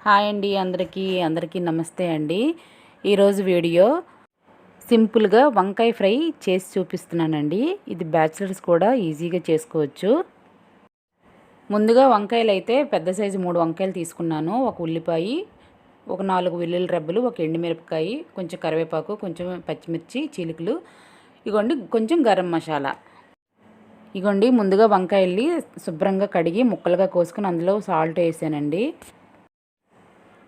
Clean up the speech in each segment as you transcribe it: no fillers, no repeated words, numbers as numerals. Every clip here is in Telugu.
హాయ్ అండి, అందరికీ నమస్తే అండి. ఈరోజు వీడియో సింపుల్గా వంకాయ ఫ్రై చేసి చూపిస్తున్నానండి. ఇది బ్యాచిలర్స్ కూడా ఈజీగా చేసుకోవచ్చు. ముందుగా వంకాయలు అయితే పెద్ద సైజు 3 వంకాయలు తీసుకున్నాను. ఒక ఉల్లిపాయ, ఒక 4 వెల్లుల్లి రెబ్బలు, ఒక ఎండుమిరపకాయ, కొంచెం కరివేపాకు, కొంచెం పచ్చిమిర్చి చీలికలు, ఇగోండి కొంచెం గరం మసాలా. ఇగోండి ముందుగా వంకాయల్ని శుభ్రంగా కడిగి ముక్కలుగా కోసుకుని అందులో సాల్ట్ వేసానండి.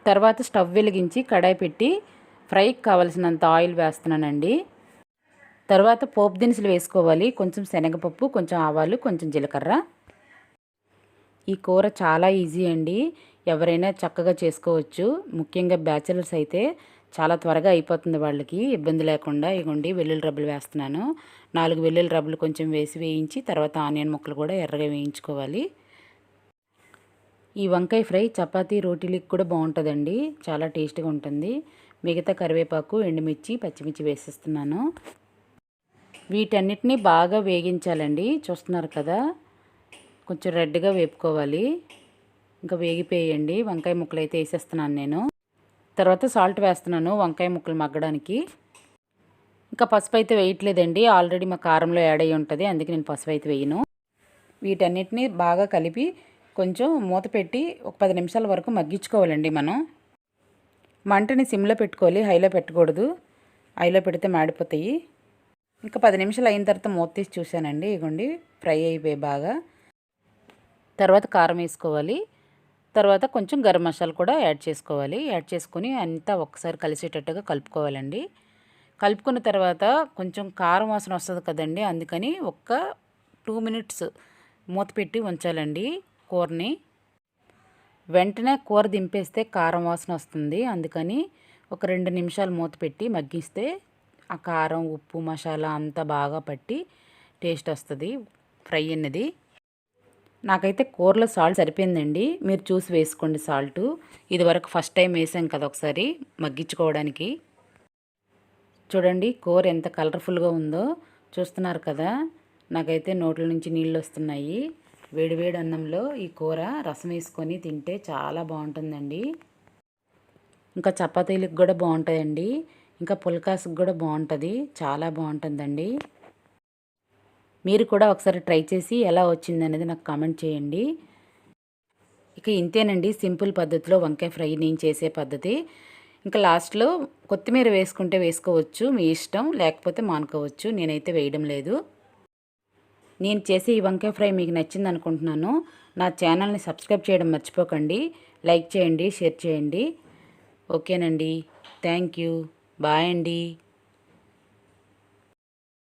తర్వాత స్టవ్ వెలిగించి కడాయి పెట్టి ఫ్రైకి కావలసినంత ఆయిల్ వేస్తున్నానండి. తర్వాత పోపు దినుసులు వేసుకోవాలి. కొంచెం శనగపప్పు, కొంచెం ఆవాలు, కొంచెం జీలకర్ర. ఈ కూర చాలా ఈజీ అండి, ఎవరైనా చక్కగా చేసుకోవచ్చు. ముఖ్యంగా బ్యాచిలర్స్ అయితే చాలా త్వరగా అయిపోతుంది, వాళ్ళకి ఇబ్బంది లేకుండా. ఇగోండి వెల్లుల్లి రబ్బలు వేస్తున్నాను. 4 వెల్లుల్లి రబ్బలు కొంచెం వేయించి తర్వాత ఆనియన్ ముక్కలు కూడా ఎర్రగా వేయించుకోవాలి. ఈ వంకాయ ఫ్రై చపాతీ రోటీలకు కూడా బాగుంటుందండి, చాలా టేస్ట్గా ఉంటుంది. మిగతా కరివేపాకు, ఎండుమిర్చి, పచ్చిమిర్చి వేసేస్తున్నాను. వీటన్నిటిని బాగా వేగించాలండి. చూస్తున్నారు కదా, కొంచెం రెడ్గా వేపుకోవాలి. ఇంకా వేగిపోయండి. వంకాయ ముక్కలు అయితే వేసేస్తున్నాను నేను. తర్వాత సాల్ట్ వేస్తున్నాను వంకాయ ముక్కలు మగ్గడానికి. ఇంకా పసుపు అయితే వేయట్లేదండి, ఆల్రెడీ మా కారంలో యాడ్ అయ్యి ఉంటుంది, అందుకే నేను పసుపు అయితే వేయను. వీటన్నిటిని బాగా కలిపి కొంచెం మూత పెట్టి ఒక 10 నిమిషాల వరకు మగ్గించుకోవాలండి. మనం మంటని సిమ్లో పెట్టుకోవాలి, హైలో పెట్టకూడదు. హైలో పెడితే మాడిపోతాయి. ఇంకా 10 నిమిషాలు అయిన తర్వాత మూత తీసి చూశానండి. ఇగోండి ఫ్రై అయిపోయి బాగా. తర్వాత కారం వేసుకోవాలి. తర్వాత కొంచెం గరం మసాలా కూడా యాడ్ చేసుకోవాలి. యాడ్ చేసుకొని అంతా ఒకసారి కలిసేటట్టుగా కలుపుకోవాలండి. కలుపుకున్న తర్వాత కొంచెం కారం వాసన వస్తుంది కదండి, అందుకని ఒక 2 మినిట్స్ మూత పెట్టి ఉంచాలండి కూరని. వెంటనే కూర దింపేస్తే కారం వాసన వస్తుంది, అందుకని ఒక 2 నిమిషాలు మూత పెట్టి మగ్గిస్తే ఆ కారం, ఉప్పు, మసాలా అంతా బాగా పట్టి టేస్ట్ వస్తుంది ఫ్రై అన్నది. నాకైతే కూరలో సాల్ట్ సరిపోయిందండి, మీరు చూసి వేసుకోండి సాల్టు. ఇది వరకు ఫస్ట్ టైం వేసాం కదా ఒకసారి మగ్గించుకోవడానికి. చూడండి కూర ఎంత కలర్ఫుల్గా ఉందో, చూస్తున్నారు కదా. నాకైతే నోట్ల నుంచి నీళ్ళు వస్తున్నాయి. వేడివేడి అన్నంలో ఈ కూర రసం వేసుకొని తింటే చాలా బాగుంటుందండి. ఇంకా చపాతీలకు కూడా బాగుంటుందండి, ఇంకా పుల్కాసుకు కూడా బాగుంటుంది, చాలా బాగుంటుందండి. మీరు కూడా ఒకసారి ట్రై చేసి ఎలా వచ్చిందనేది నాకు కామెంట్ చేయండి. ఇక ఇంతేనండి, సింపుల్ పద్ధతిలో వంకాయ ఫ్రై నేను చేసే పద్ధతి. ఇంకా లాస్ట్లో కొత్తిమీర వేసుకుంటే వేసుకోవచ్చు, మీ ఇష్టం, లేకపోతే మానుకోవచ్చు. నేనైతే వేయడం లేదు. నేను చేసే ఈ వంకాయ ఫ్రై మీకు నచ్చింది అనుకుంటున్నాను. నా ఛానల్ని సబ్స్క్రైబ్ చేయడం మర్చిపోకండి. లైక్ చేయండి, షేర్ చేయండి. ఓకేనండి, థ్యాంక్ యూ, బాయ్ అండి.